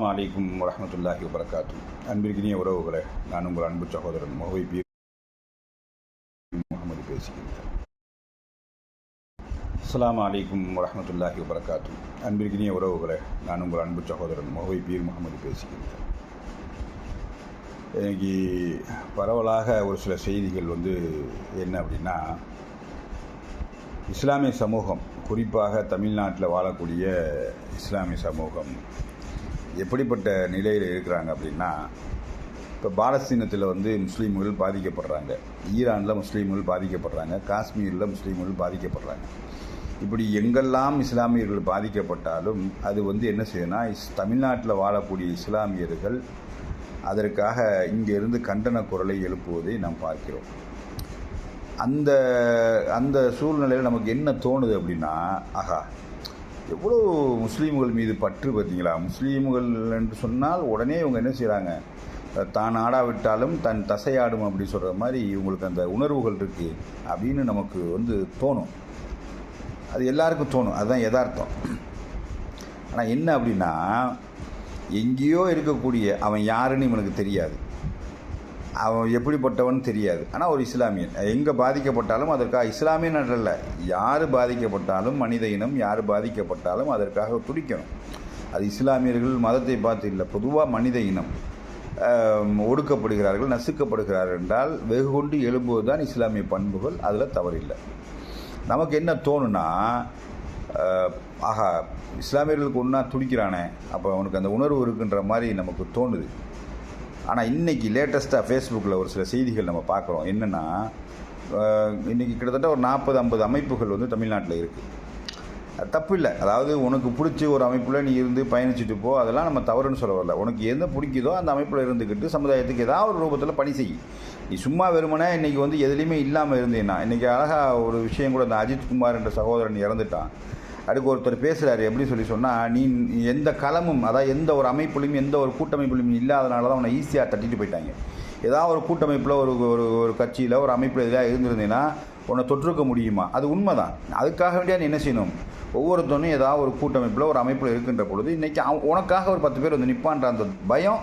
அலைக்கும் வரஹ்மத்துல்லாஹி வபரகாத்து. அன்பிற்கினிய உறவுகளே, நான் உங்கள் அன்பு சகோதரன் முகவை பீர் முகமது பேசுகின்றேன். அஸ்ஸலாமு அலைக்கும் வரஹ்மத்துல்லாஹி வபரகாத்து. அன்பிற்கினிய உறவுகளே, நான் உங்கள் அன்பு சகோதரன் முகவை பீர் முகமது பேசுகின்றேன். இன்னைக்கு பரவலாக ஒரு சில செய்திகள் என்ன அப்படின்னா, இஸ்லாமிய சமூகம், குறிப்பாக தமிழ்நாட்டில் வாழக்கூடிய இஸ்லாமிய சமூகம் எப்படிப்பட்ட நிலையில் இருக்கிறாங்க அப்படின்னா, இப்போ பாலஸ்தீனத்தில் முஸ்லீம்கள் பாதிக்கப்படுறாங்க, ஈரானில் முஸ்லீம்கள் பாதிக்கப்படுறாங்க, காஷ்மீரில் முஸ்லீம்கள் பாதிக்கப்படுறாங்க. இப்படி எங்கெல்லாம் இஸ்லாமியர்கள் பாதிக்கப்பட்டாலும் அது என்ன செய்யுதுன்னா, தமிழ்நாட்டில் வாழக்கூடிய இஸ்லாமியர்கள் அதற்காக இங்கிருந்து கண்டன குரலை எழுப்புவதை நாம் பார்க்கிறோம். அந்த அந்த சூழ்நிலையில் நமக்கு என்ன தோணுது அப்படின்னா, ஆகா, எவ்வளோ முஸ்லீம்கள் மீது பற்று பார்த்தீங்களா. முஸ்லீம்கள் என்று சொன்னால் உடனே இவங்க என்ன செய்கிறாங்க, தான் ஆடாவிட்டாலும் தன் தசையாடும் அப்படி சொல்கிற மாதிரி இவங்களுக்கு அந்த உணர்வுகள் இருக்குது அப்படின்னு நமக்கு தோணும். அது எல்லாருக்கும் தோணும், அதுதான் யதார்த்தம். ஆனால் என்ன அப்படின்னா, எங்கேயோ இருக்கக்கூடிய அவன் யாருன்னு இவனுக்கு தெரியாது, அவன் எப்படிப்பட்டவன் தெரியாது. ஆனால் ஒரு இஸ்லாமியன் எங்கே பாதிக்கப்பட்டாலும் அதற்காக, இஸ்லாமியன் அல்ல, யார் பாதிக்கப்பட்டாலும், மனித இனம் யார் பாதிக்கப்பட்டாலும் அதற்காக துடிக்கணும். அது இஸ்லாமியர்கள் மதத்தை பார்த்து இல்லை, பொதுவாக மனித இனம் ஒடுக்கப்படுகிறார்கள், நசுக்கப்படுகிறார்கள் என்றால் வெகு கொண்டு எழும்புவது தான் இஸ்லாமிய பண்புகள், அதில் தவறில்லை. நமக்கு என்ன தோணுன்னா, ஆஹா, இஸ்லாமியர்களுக்கு ஒன்றா துடிக்கிறானே, அப்போ அவனுக்கு அந்த உணர்வு இருக்குன்ற மாதிரி நமக்கு தோணுது. ஆனால் இன்றைக்கி லேட்டஸ்ட்டாக ஃபேஸ்புக்கில் ஒரு சில செய்திகள் நம்ம பார்க்குறோம். என்னென்னா, இன்றைக்கி கிட்டத்தட்ட ஒரு 40-50 அமைப்புகள் தமிழ்நாட்டில் இருக்குது. தப்பு இல்லை, அதாவது உனக்கு பிடிச்சி ஒரு அமைப்பில் நீ இருந்து பயணிச்சுட்டு போ, அதெல்லாம் நம்ம தவறுன்னு சொல்ல வரல. உனக்கு எந்த பிடிக்குதோ அந்த அமைப்பில் இருந்துக்கிட்டு சமுதாயத்துக்கு ஏதாவது ஒரு ரூபத்தில் பணி செய்யும். நீ சும்மா வெறுமனே இன்றைக்கி எதுலேயுமே இல்லாமல் இருந்தேன்னா, இன்றைக்கி அழகாக ஒரு விஷயம் கூட, இந்த அஜித் குமார் என்ற சகோதரன் இறந்துட்டான். அதுக்கு ஒருத்தர் பேசுகிறாரு, எப்படி சொன்னால், நீ எந்த களமும், அதாவது எந்த ஒரு அமைப்புலையும் எந்த ஒரு கூட்டமைப்புலையும் இல்லாதனால தான் அவனை ஈஸியாக தட்டிட்டு போயிட்டாங்க. ஏதாவது ஒரு கூட்டமைப்பில் ஒரு ஒரு கட்சியில் ஒரு அமைப்பில் எதாவது இருந்திருந்தீங்கன்னா உன்னை தொற்றுக்க முடியுமா? அது உண்மை தான். அதுக்காக வேண்டிய நீ என்ன செய்யணும், ஒவ்வொருத்தனும் ஏதாவது ஒரு கூட்டமைப்பில் ஒரு அமைப்பில் இருக்கின்ற பொழுது இன்றைக்கி உனக்காக ஒரு 10 பேர் நிற்பான்ற அந்த பயம்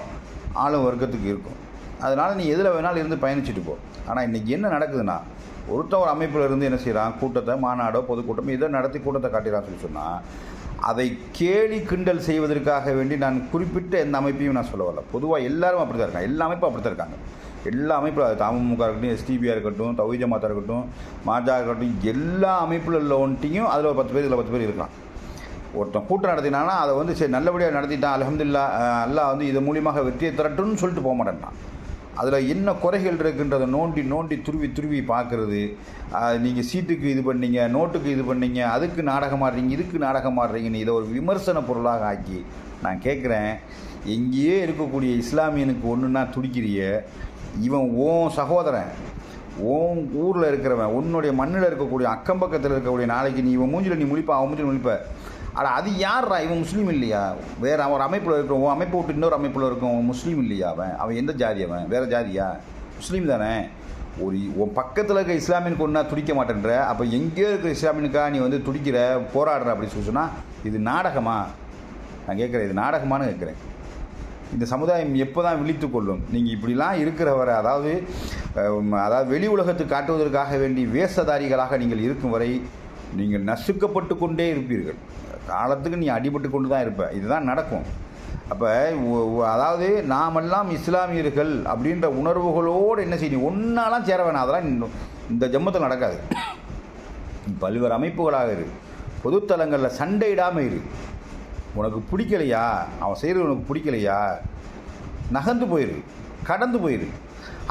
ஆளும் வர்க்கத்துக்கு இருக்கும். அதனால் நீ எதில் வேணாலும் இருந்து பயணிச்சுட்டு போ. ஆனால் இன்றைக்கி என்ன நடக்குதுன்னா, ஒருத்தன் ஒரு அமைப்பில் இருந்து என்ன செய்கிறான், கூட்டத்தை, மாநாடோ பொதுக்கூட்டம் இதை நடத்தி கூட்டத்தை காட்டுறான்னு சொன்னால், அதை கேலி கிண்டல் செய்வதற்காக வேண்டி நான் குறிப்பிட்ட எந்த அமைப்பையும் நான் சொல்ல வரல. பொதுவாக எல்லாரும் அப்படி தான் இருக்காங்க, எல்லா அமைப்பும் அப்படி தான் இருக்காங்க. எல்லா அமைப்பில், அது தமுக இருக்கட்டும், எஸ்டிபியாக இருக்கட்டும், தௌஹீத் ஜமாத்தா இருக்கட்டும், மாஜா இருக்கட்டும், எல்லா அமைப்பில் உள்ள ஒன்றையும் அதில் ஒரு 10 பேர், இதில் 10 பேர் இருக்கலாம். ஒருத்தன் கூட்டம் நடத்தினானா அதை சரி நல்லபடியாக நடத்திட்டான், அல்ஹம்துலில்லாஹ், அல்லாஹ் இது மூலியமாக வெற்றியை திரட்டுன்னு சொல்லிட்டு போக மாட்டேன்ட்டான். அதில் என்ன குறைகள் இருக்குன்றதை நோண்டி நோண்டி துருவி பார்க்குறது. நீங்கள் சீட்டுக்கு இது பண்ணீங்க, நோட்டுக்கு இது பண்ணீங்க, அதுக்கு நாடகம் ஆடுறீங்க, இதுக்கு நாடகம் ஆடுறீங்கன்னு இதை ஒரு விமர்சன பொருளாக ஆக்கி நான் கேட்குறேன், எங்கேயே இருக்கக்கூடிய இஸ்லாமியனுக்கு ஒன்றுன்னா துடிக்கிறிய, இவன் ஓன் சகோதரன், ஓன் ஊரில் இருக்கிறவன், உன்னுடைய மண்ணில் இருக்கக்கூடிய அக்கம்பக்கத்தில் இருக்கக்கூடிய, நாளைக்கு நீ இவன் மூஞ்சில் நீ முழிப்ப, அவன் மூஞ்சில் முழிப்ப, ஆனால் அது யாரா, இவன் முஸ்லீம் இல்லையா? வேறு அவன் ஒரு அமைப்பில் இருக்கிற, உன் அமைப்பை விட்டு இன்னொரு அமைப்பில் இருக்கும், முஸ்லீம் இல்லையா? அவன் எந்த ஜாதி? அவன் வேறு ஜாதியா? முஸ்லீம் தானே. உன் பக்கத்தில் இருக்க இஸ்லாமியனுக்கு ஒன்றா துடிக்க மாட்டேன்ற, அப்போ எங்கேயோ இருக்கிற இஸ்லாமியனுக்காக நீ துடிக்கிற, போராடுற அப்படின்னு சொன்னால் இது நாடகமா? நான் கேட்குறேன், இது நாடகமானு கேட்குறேன். இந்த சமுதாயம் எப்போ தான் விழித்து கொள்ளும்? நீங்கள் இப்படிலாம் இருக்கிறவரை, அதாவது வெளி உலகத்துக்கு காட்டுவதற்காக வேண்டி வேஷதாரிகளாக நீங்கள் இருக்கும் வரை நீங்கள் நசுக்கப்பட்டு கொண்டே இருப்பீர்கள். காலத்துக்கு நீ அடிபட்டு கொண்டு தான் இருப்ப. இதுதான் நடக்கும். அப்போ அதாவது நாமெல்லாம் இஸ்லாமியர்கள் அப்படின்ற உணர்வுகளோடு என்ன செய்யணும், ஒன்றாலாம் சேர வேணாம். அதெல்லாம் இந்த ஜம்மத்தில் நடக்காது. பல்வேறு அமைப்புகளாக இரு, பொதுத்தலங்களில் சண்டையிடாமல் இரு. உனக்கு பிடிக்கலையா, அவன் செய்கிறது உனக்கு பிடிக்கலையா, நகர்ந்து போயிரு, கடந்து போயிரு.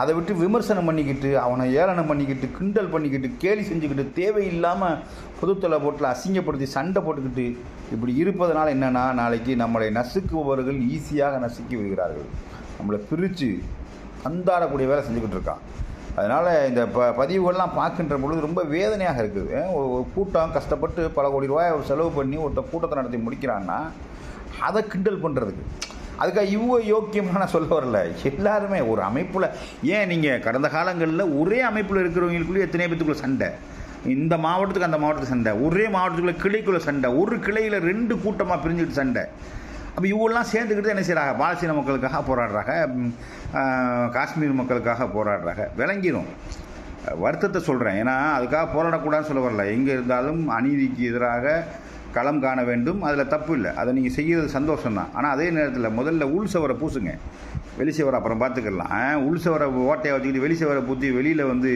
அதை விட்டு விமர்சனம் பண்ணிக்கிட்டு, அவனை ஏளனம் பண்ணிக்கிட்டு, கிண்டல் பண்ணிக்கிட்டு, கேலி செஞ்சுக்கிட்டு, தேவையில்லாமல் பொதுத்தலை போட்டில் அசிங்கப்படுத்தி சண்டை போட்டுக்கிட்டு இப்படி இருப்பதனால என்னென்னா, நாளைக்கு நம்மளை நசுக்குபவர்கள் ஈஸியாக நசுக்கி விடுகிறார்கள். நம்மளை பிரித்து அந்தாடக்கூடிய வேலை செஞ்சுக்கிட்டு இருக்கான். அதனால் இந்த பதிவுகள்லாம் பார்க்கின்ற பொழுது ரொம்ப வேதனையாக இருக்குது. ஒரு கூட்டம் கஷ்டப்பட்டு பல கோடி ரூபாய் செலவு பண்ணி ஒருத்தர் கூட்டத்தை நடத்தி முடிக்கிறான்னா அதை கிண்டல் பண்ணுறதுக்கு, அதுக்காக இவ்வளோ யோக்கியமான சொல்ல வரல. எல்லாருமே ஒரு அமைப்பில், ஏன் நீங்கள் கடந்த காலங்களில் ஒரே அமைப்பில் இருக்கிறவங்களுக்குள்ளே எத்தனை பேத்துக்குள்ளே சண்டை, இந்த மாவட்டத்துக்கு அந்த மாவட்டத்துக்கு சண்டை, ஒரே மாவட்டத்துக்குள்ளே கிளைக்குள்ளே சண்டை, ஒரு கிளையில் 2 கூட்டமாக பிரிஞ்சுக்கிட்டு சண்டை. அப்போ இவங்கெல்லாம் சேர்ந்துக்கிட்டு என்ன செய்கிறாங்க, பாலஸ்தீன மக்களுக்காக போராடுறாங்க, காஷ்மீர் மக்களுக்காக போராடுறாங்க. விளங்கிடும், வருத்தத்தை சொல்கிறேன். ஏன்னா அதுக்காக போராடக்கூடாதுன்னு சொல்ல வரல. எங்கே இருந்தாலும் அநீதிக்கு எதிராக களம் காண வேண்டும், அதில் தப்பு இல்லை, அதை நீங்கள் செய்கிறது சந்தோஷம்தான். ஆனால் அதே நேரத்தில் முதல்ல உள் சவரை பூசுங்க, வெளி சவரை அப்புறம் பார்த்துக்கலாம். உள் சவரை ஓட்டையை வச்சுக்கிட்டு வெளி சவரை பூத்தி வெளியில் வந்து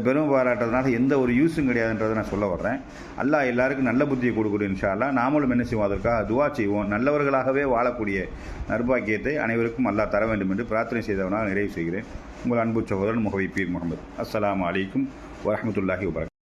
பெரும் பாராட்டுறதுனால எந்த ஒரு யூஸும் கிடையாதுன்றதை நான் சொல்ல வர்றேன். அல்லாஹ் எல்லாருக்கும் நல்ல புத்தியை கொடுக்கணும் இன்ஷா அல்லாஹ். நாமளும் என்ன செய்வோம், அதற்காக துவா செய்வோம். நல்லவர்களாகவே வாழக்கூடிய நற்பாக்கியத்தை அனைவருக்கும் அல்லாஹ் தர வேண்டும் என்று பிரார்த்தனை செய்தவனாக நிறைவு செய்கிறேன். உங்கள் அன்பு சகோதரன் முகவை பீர் முகமது. அஸ்ஸலாமு அலைக்கும் வரஹ்மத்துல்லாஹி வபரகாத்துஹு.